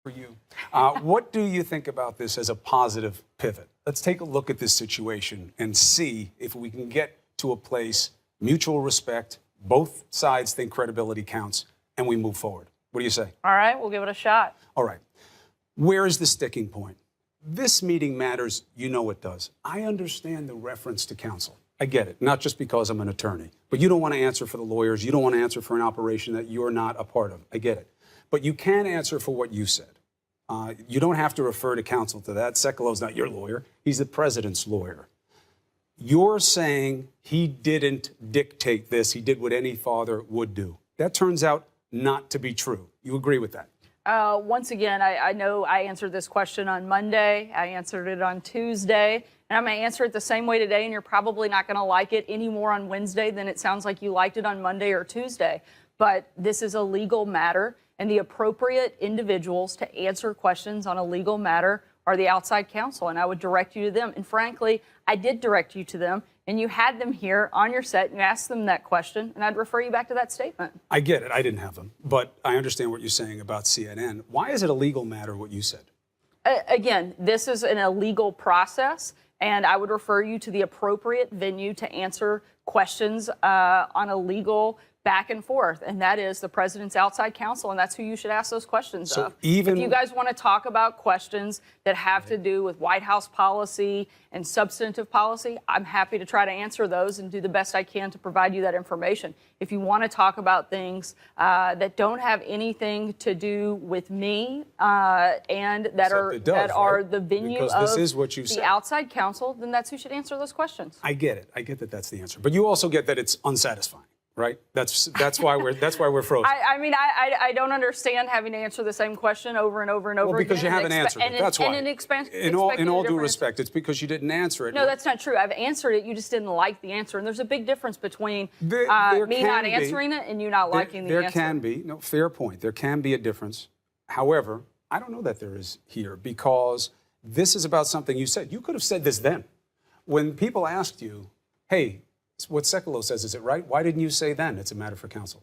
for you. What do you think about this as a positive pivot? Let's take a look at this situation and see if we can get to a place, mutual respect, both sides think credibility counts, and we move forward. What do you say? All right, we'll give it a shot. All right. Where is the sticking point? This meeting matters. You know it does. I understand the reference to counsel. I get it, not just because I'm an attorney. But you don't want to answer for the lawyers. You don't want to answer for an operation that you're not a part of. I get it. But you can answer for what you said. You don't have to refer to counsel to that. Sekulo's not your lawyer. He's the president's lawyer. You're saying he didn't dictate this. He did what any father would do. That turns out not to be true. You agree with that? Once again, I know I answered this question on Monday. I answered it on Tuesday. And I'm going to answer it the same way today, and you're probably not going to like it any more on Wednesday than it sounds like you liked it on Monday or Tuesday. But this is a legal matter, and the appropriate individuals to answer questions on a legal matter are the outside counsel, and I would direct you to them. And frankly, I did direct you to them, and you had them here on your set, and you asked them that question, and I'd refer you back to that statement. I get it. I didn't have them, but I understand what you're saying about CNN. Why is it a legal matter, what you said? Again, this is an illegal process, and I would refer you to the appropriate venue to answer questions on a legal back and forth, and that is the president's outside counsel, and that's who you should ask those questions of. If you guys want to talk about questions that have to do with White House policy and substantive policy, I'm happy to try to answer those and do the best I can to provide you that information. If you want to talk about things that don't have anything to do with me and that are the venue of the outside counsel, then that's who should answer those questions. I get it. I get that that's the answer, but you also get that it's unsatisfying. Right. That's why we're frozen. I mean, I don't understand having to answer the same question over and over and over again. Well, because you haven't answered it. That's why. In all due respect, it's because you didn't answer it. No, that's not true. I've answered it. You just didn't like the answer. And there's a big difference between me not answering it and you not liking the answer. There can be. No, fair point. There can be a difference. However, I don't know that there is here because this is about something you said. You could have said this then. When people asked you, hey, what Sekulo says, is it right? Why didn't you say then it's a matter for counsel?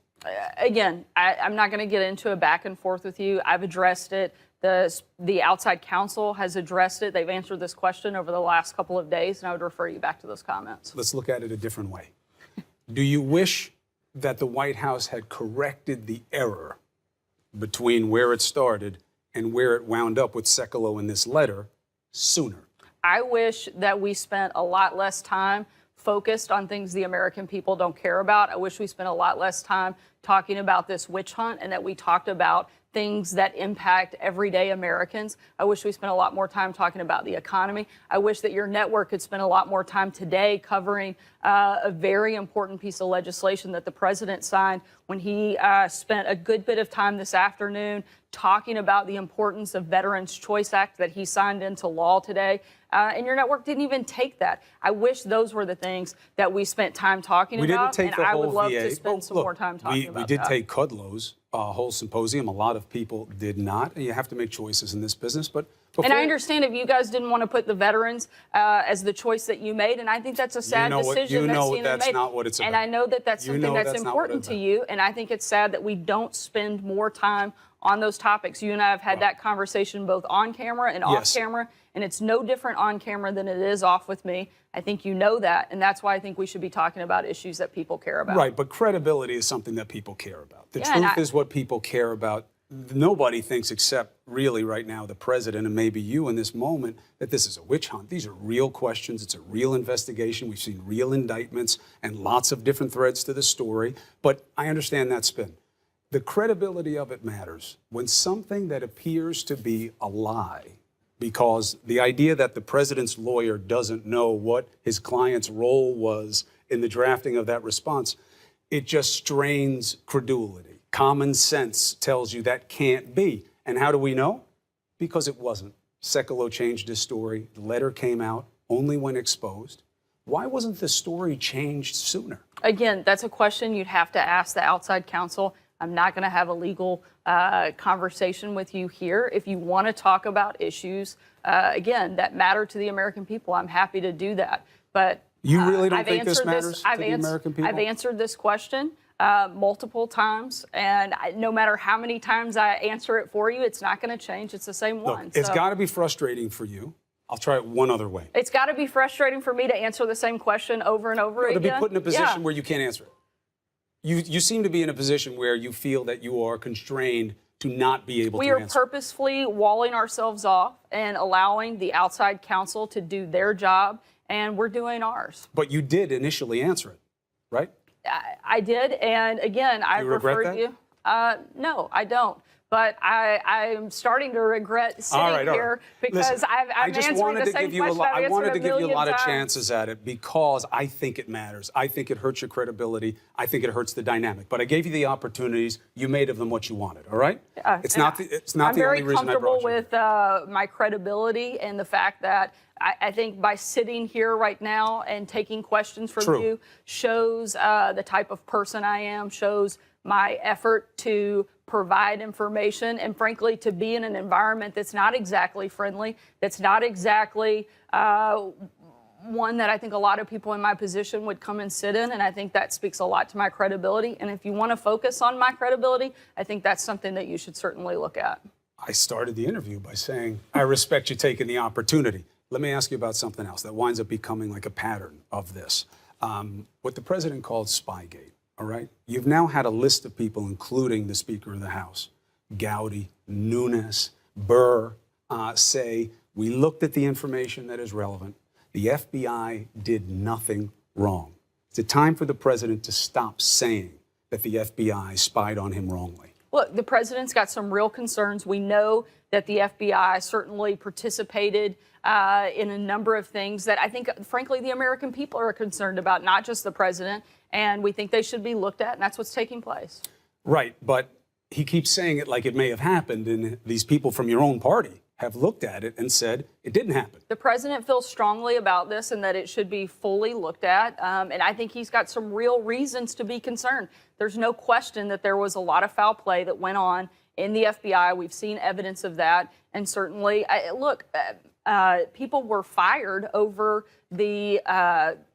Again, I'm not going to get into a back and forth with you. I've addressed it. The outside counsel has addressed it. They've answered this question over the last couple of days, and I would refer you back to those comments. Let's look at it a different way. Do you wish that the White House had corrected the error between where it started and where it wound up with Sekulo in this letter sooner? I wish that we spent a lot less time focused on things the American people don't care about. I wish we spent a lot less time talking about this witch hunt and that we talked about things that impact everyday Americans. I wish we spent a lot more time talking about the economy. I wish that your network could spend a lot more time today covering a very important piece of legislation that the president signed when he spent a good bit of time this afternoon talking about the importance of Veterans Choice Act that he signed into law today. And your network didn't even take that. I wish those were the things that we spent time talking about. And I would love to spend some more time talking about that. We did take Kudlow's whole symposium. A lot of people did not. And you have to make choices in this business. And I understand if you guys didn't want to put the veterans as the choice that you made, and I think that's a sad decision that CNN made. Not what it's about. And I know that that's something that's important to you, and I think it's sad that we don't spend more time on those topics. You and I have had that conversation both on camera and off camera, and it's no different on camera than it is off with me. I think you know that, and that's why I think we should be talking about issues that people care about. Right, but credibility is something that people care about. The truth is what people care about. Nobody thinks, except really right now the president and maybe you in this moment, that this is a witch hunt. These are real questions. It's a real investigation. We've seen real indictments and lots of different threads to the story. But I understand that spin. The credibility of it matters when something that appears to be a lie, because the idea that the president's lawyer doesn't know what his client's role was in the drafting of that response, it just strains credulity. Common sense tells you that can't be. And how do we know? Because it wasn't. Sekulo changed his story. The letter came out only when exposed. Why wasn't the story changed sooner? Again, that's a question you'd have to ask the outside counsel. I'm not going to have a legal conversation with you here. If you want to talk about issues, again, that matter to the American people, I'm happy to do that. But you really don't think this matters to the American people? I've answered this question. multiple times, and no matter how many times I answer it for you, it's not going to change. It's the same one. Look, it's got to be frustrating for you. I'll try it one other way. It's got to be frustrating for me to answer the same question over and over again. To be put in a position where you can't answer it. You seem to be in a position where you feel that you are constrained to not be able to answer. We are purposefully walling ourselves off and allowing the outside counsel to do their job, and we're doing ours. But you did initially answer it, right? I did, and again, I referred you. No, I don't. But I'm starting to regret sitting here because Listen, I'm answering the same question. I wanted to give you a lot of times. chances at it because I think it matters. I think it hurts your credibility. I think it hurts the dynamic. But I gave you the opportunities. You made of them what you wanted. All right? It's not the only reason I brought you. I'm very comfortable with my credibility and the fact that I think by sitting here right now and taking questions from you shows the type of person I am, shows my effort to provide information, and frankly, to be in an environment that's not exactly friendly, that's not exactly one that I think a lot of people in my position would come and sit in, and I think that speaks a lot to my credibility. And if you want to focus on my credibility, I think that's something that you should certainly look at. I started the interview by saying, I respect you taking the opportunity. Let me ask you about something else that winds up becoming like a pattern of this. What the president called Spygate. All right. You've now had a list of people, including the Speaker of the House, Gowdy, Nunes, Burr, say, we looked at the information that is relevant. The FBI did nothing wrong. Is it time for the president to stop saying that the FBI spied on him wrongly? Look, the president's got some real concerns. We know that the FBI certainly participated in a number of things that I think, frankly, the American people are concerned about, not just the president. And we think they should be looked at, and that's what's taking place. Right, but he keeps saying it like it may have happened, and these people from your own party have looked at it and said it didn't happen. The president feels strongly about this and that it should be fully looked at, and I think he's got some real reasons to be concerned. There's no question that there was a lot of foul play that went on in the FBI. We've seen evidence of that, and certainly, people were fired over the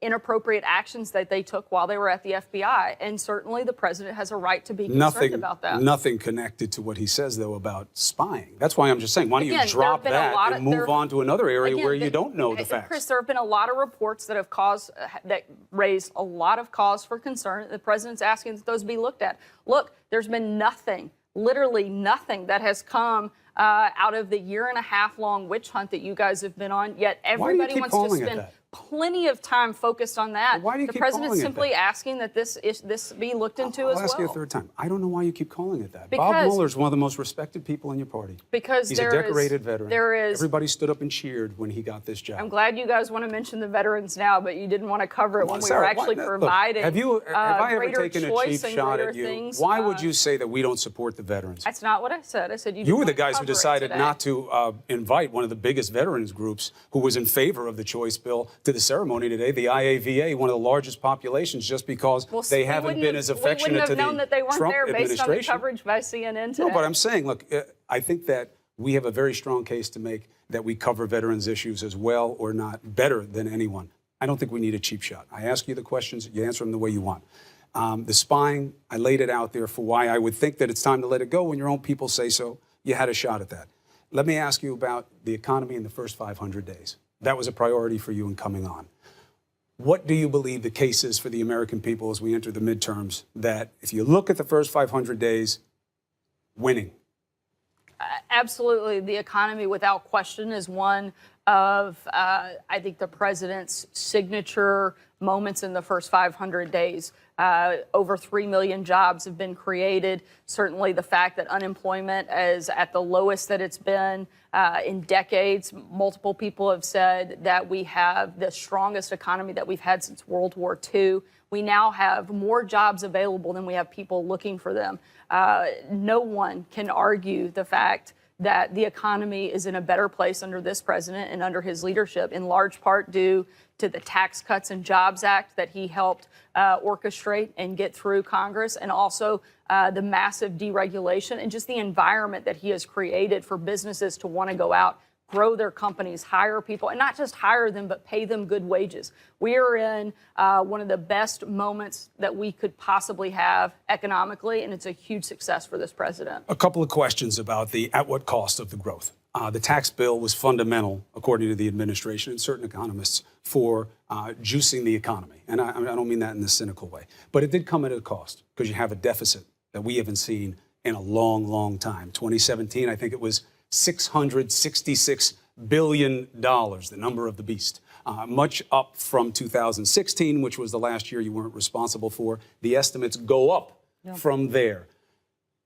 inappropriate actions that they took while they were at the FBI. And certainly the president has a right to be concerned about that. Nothing connected to what he says, though, about spying. That's why I'm just saying, why don't you drop that and move on to another area where you don't know the facts? Chris, there have been a lot of reports that have that raised a lot of cause for concern. The president's asking that those be looked at. Look, there's been nothing, literally nothing that has come out of the year-and-a-half-long witch hunt that you guys have been on, yet everybody wants to spend plenty of time focused on that. Why do you the keep president's calling simply it that? asking that this be looked into as well. I'll ask you a third time. I don't know why you keep calling it that. Because Bob Mueller's one of the most respected people in your party. Because he's a decorated veteran. Everybody stood up and cheered when he got this job. I'm glad you guys want to mention the veterans now, but you didn't want to cover it when we were actually providing. Have I ever taken a cheap shot at you? Things. Why would you say that we don't support the veterans? That's not what I said. I said you were the guys who decided not to invite one of the biggest veterans groups who was in favor of the choice bill to the ceremony today, the IAVA, one of the largest populations, just because they haven't been as affectionate to the Trump administration. We wouldn't have known that they weren't there based on the coverage by CNN today. No, but I'm saying, look, I think that we have a very strong case to make that we cover veterans issues as well or not better than anyone. I don't think we need a cheap shot. I ask you the questions, you answer them the way you want. The spying, I laid it out there for why I would think that it's time to let it go when your own people say so. You had a shot at that. Let me ask you about the economy in the first 500 days. That was a priority for you in coming on. What do you believe the case is for the American people as we enter the midterms, that if you look at the first 500 days, winning? Absolutely. The economy, without question, is one of, I think, the president's signature moments in the first 500 days. Over 3 million jobs have been created. Certainly the fact that unemployment is at the lowest that it's been in decades. Multiple people have said that we have the strongest economy that we've had since World War II. We now have more jobs available than we have people looking for them. No one can argue the fact that the economy is in a better place under this president and under his leadership, in large part due to the Tax Cuts and Jobs Act that he helped orchestrate and get through Congress, and also the massive deregulation and just the environment that he has created for businesses to want to go out, grow their companies, hire people, and not just hire them, but pay them good wages. We are in one of the best moments that we could possibly have economically, and it's a huge success for this president. A couple of questions about the at what cost of the growth. The tax bill was fundamental, according to the administration and certain economists, for juicing the economy. And I don't mean that in a cynical way. But it did come at a cost because you have a deficit that we haven't seen in a long, long time. 2017, I think it was $666 billion, the number of the beast. Much up from 2016, which was the last year you weren't responsible for. The estimates go up from there.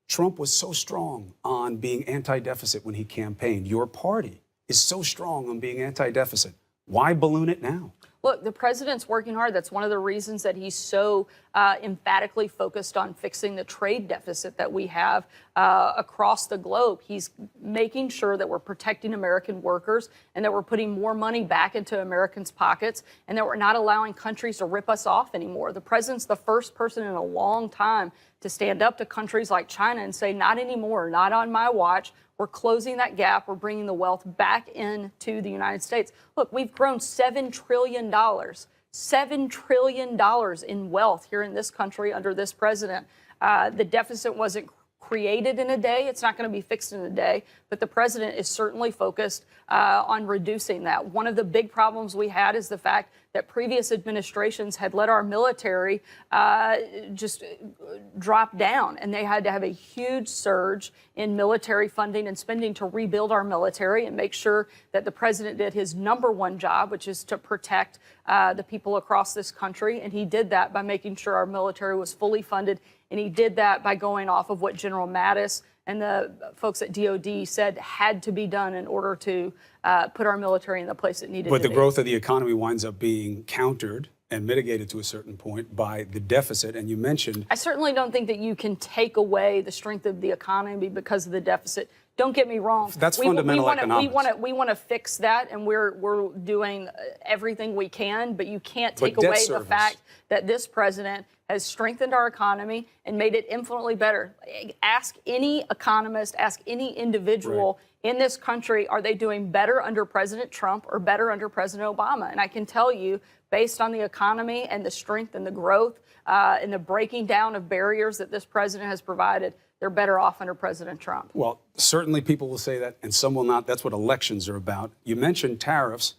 Trump was so strong on being anti-deficit when he campaigned. Your party is so strong on being anti-deficit. Why balloon it now? Look, the president's working hard. That's one of the reasons that he's so emphatically focused on fixing the trade deficit that we have across the globe. He's making sure that we're protecting American workers and that we're putting more money back into Americans' pockets and that we're not allowing countries to rip us off anymore. The president's the first person in a long time to stand up to countries like China and say, not anymore, not on my watch. We're closing that gap. We're bringing the wealth back into the United States. Look, we've grown $7 trillion, $7 trillion in wealth here in this country under this president. The deficit wasn't created in a day. It's not going to be fixed in a day, but the president is certainly focused on reducing that. One of the big problems we had is the fact that previous administrations had let our military just drop down, and they had to have a huge surge in military funding and spending to rebuild our military and make sure that the president did his number one job, which is to protect the people across this country. And he did that by making sure our military was fully funded. And he did that by going off of what General Mattis and the folks at DOD said had to be done in order to put our military in the place it needed to be. But the growth of the economy winds up being countered and mitigated to a certain point by the deficit. And you mentioned... I certainly don't think that you can take away the strength of the economy because of the deficit. Don't get me wrong. That's fundamental economics. We want to fix that, and we're doing everything we can, but you can't take away the fact that this president has strengthened our economy and made it infinitely better. Ask any economist, ask any individual in this country, are they doing better under President Trump or better under President Obama? And I can tell you, based on the economy and the strength and the growth and the breaking down of barriers that this president has provided, they're better off under President Trump. Well, certainly people will say that, and some will not. That's what elections are about. You mentioned tariffs.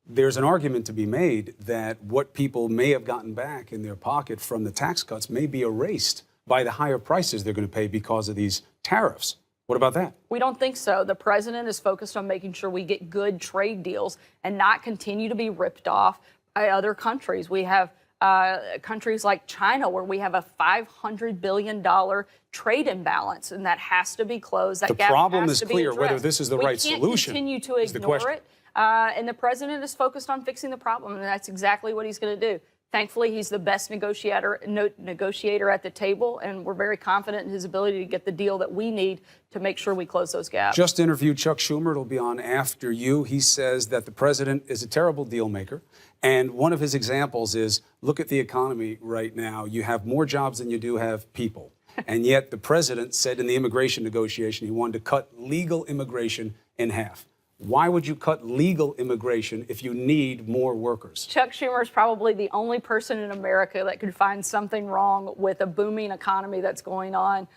There's an argument to be made that what people may have gotten back in their pocket from the tax cuts may be erased by the higher prices they're going to pay because of these tariffs. What about that? We don't think so. The president is focused on making sure we get good trade deals and not continue to be ripped off by other countries. We have countries like China where we have a $500 billion trade imbalance, and that has to be closed. That gap problem has is to be clear. addressed. Whether this is the right solution we can't continue to ignore it. And the president is focused on fixing the problem, and that's exactly what he's going to do. Thankfully, he's the best negotiator at the table, and we're very confident in his ability to get the deal that we need to make sure we close those gaps. Just interviewed Chuck Schumer. It'll be on after you. He says that the president is a terrible deal maker. And one of his examples is, look at the economy right now. You have more jobs than you do have people. And yet the president said in the immigration negotiation he wanted to cut legal immigration in half. Why would you cut legal immigration if you need more workers? Chuck Schumer is probably the only person in America that could find something wrong with a booming economy that's going on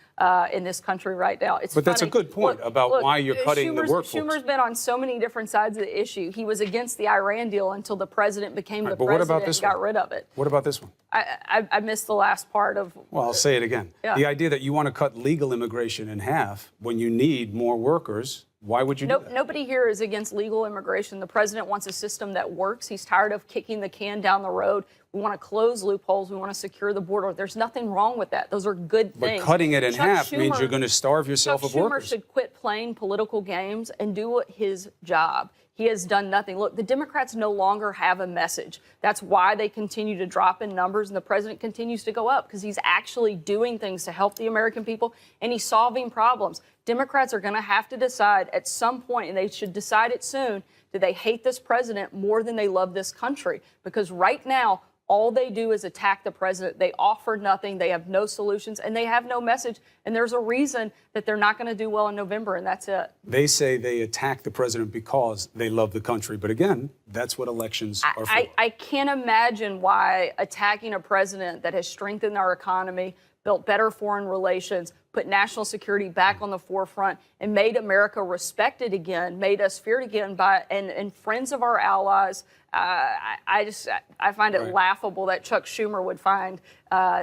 in this country right now. It's but that's funny. a good point about why you're cutting the workforce. Schumer's been on so many different sides of the issue. He was against the Iran deal until the president became the president and got rid of it. What about this one? I missed the last part of... Well, I'll say it again. Yeah. The idea that you want to cut legal immigration in half when you need more workers, why would you do that? Nobody here is against legal immigration. The president wants a system that works. He's tired of kicking the can down the road. We want to close loopholes. We want to secure the border. There's nothing wrong with that. Those are good things. But cutting it in half means you're going to starve yourself of workers. Chuck Schumer should quit playing political games and do his job. He has done nothing. Look, the Democrats no longer have a message. That's why they continue to drop in numbers, and the president continues to go up, because he's actually doing things to help the American people, and he's solving problems. Democrats are going to have to decide at some point, and they should decide it soon, Do they hate this president more than they love this country? Because right now, all they do is attack the president. They offer nothing. They have no solutions, and they have no message. And there's a reason that they're not going to do well in November, and that's it. They say they attack the president because they love the country. But again, that's what elections are for. I can't imagine why attacking a president that has strengthened our economy, built better foreign relations, put national security back on the forefront, and made America respected again, made us feared again and friends of our allies. I find it laughable that Chuck Schumer would find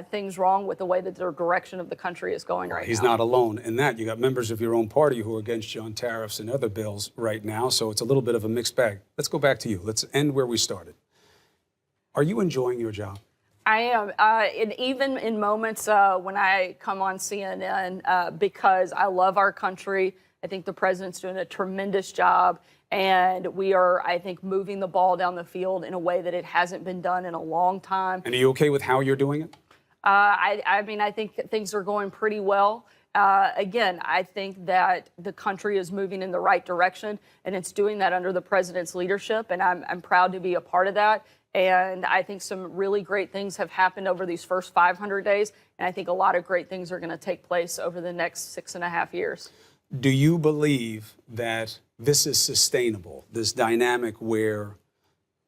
things wrong with the way that the direction of the country is going right now. He's not alone in that. You got members of your own party who are against you on tariffs and other bills right now, so it's a little bit of a mixed bag. Let's go back to you. Let's end where we started. Are you enjoying your job? I am, and even in moments when I come on CNN, because I love our country, I think the president's doing a tremendous job, and we are, I think, moving the ball down the field in a way that it hasn't been done in a long time. And are you okay with how you're doing it? I mean, I think things are going pretty well. Again, I think that the country is moving in the right direction, and it's doing that under the president's leadership, and I'm proud to be a part of that. And I think some really great things have happened over these first 500 days. And I think a lot of great things are going to take place over the next 6.5 years. Do you believe that this is sustainable, this dynamic where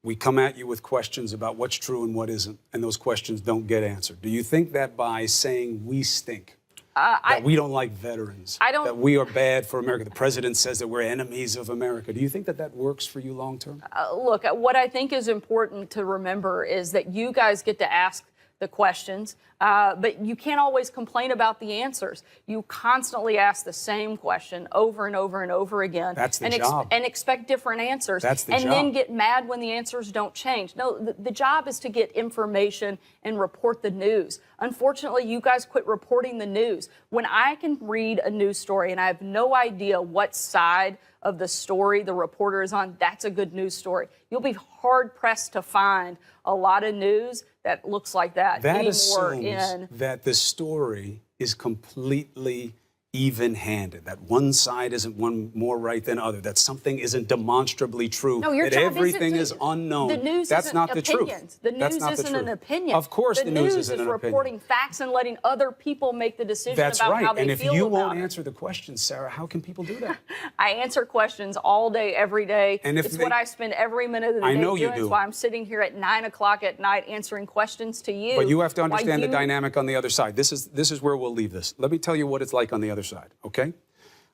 we come at you with questions about what's true and what isn't, and those questions don't get answered? Do you think that by saying we stink, that we don't like veterans, that we are bad for America, the president says that we're enemies of America, do you think that that works for you long term? Look, what I think is important to remember is that you guys get to ask the questions, but you can't always complain about the answers. You constantly ask the same question over and over and over again. That's the job. And expect different answers. That's the job. And then get mad when the answers don't change. No, the job is to get information and report the news. Unfortunately, you guys quit reporting the news. When I can read a news story and I have no idea what side of the story the reporter is on, that's a good news story. You'll be hard-pressed to find a lot of news that looks like that That anymore assumes that the story is completely even-handed, that one side isn't one more right than other, that something isn't demonstrably true, no, your that job everything isn't is unknown. The news That's isn't not the opinions. truth. The news isn't an opinion. Of course the news isn't an opinion. The news is reporting facts and letting other people make the decision That's about right. how they feel about it. And if you won't answer the questions, Sarah, how can people do that? I answer questions all day, every day. And it's what I spend every minute of the day doing. You do. That's why I'm sitting here at 9 o'clock at night answering questions to you. But you have to understand the dynamic on the other side. This is where we'll leave this. Let me tell you what it's like on the other side, okay?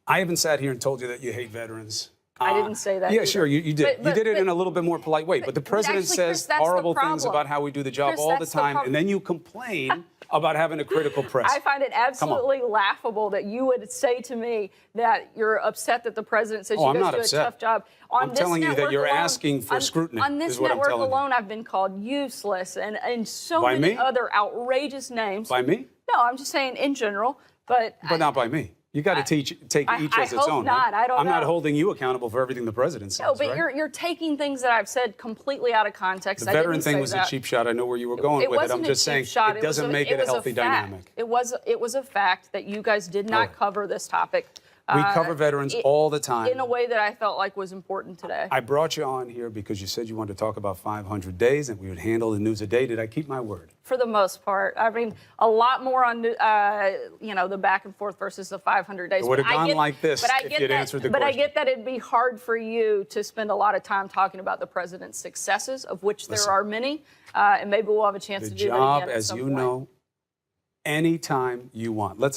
I haven't sat here and told you that you hate veterans. I didn't say that. Yeah, either. sure, you did. You did it in a little bit more polite way. But the president actually, says Chris, horrible things about how we do the job Chris, all the time, and then you complain about having a critical press. I find it absolutely laughable that you would say to me that you're upset that the president says you guys do a tough job. I'm telling you that you're asking for scrutiny. On this network alone, I've been called useless and so many other outrageous names. By me? No, I'm just saying in general. But not by me. You got to take each as its own. Not. Right? I don't know. I'm not holding you accountable for everything the president says. No, but right? you're taking things that I've said completely out of context. The veteran thing was a cheap shot. I know where you were going with it. I'm just saying it doesn't make it a healthy dynamic. It was a fact that you guys did not cover this topic. We cover veterans all the time. In a way that I felt like was important today. I brought you on here because you said you wanted to talk about 500 days and we would handle the news a day. Did I keep my word? For the most part. I mean, a lot more on, the back and forth versus the 500 days. It would have gone like this if you'd answered the question. But I get that it'd be hard for you to spend a lot of time talking about the president's successes, of which there are many, and maybe we'll have a chance to do that again at some point. The job, as you know, anytime you want. Let's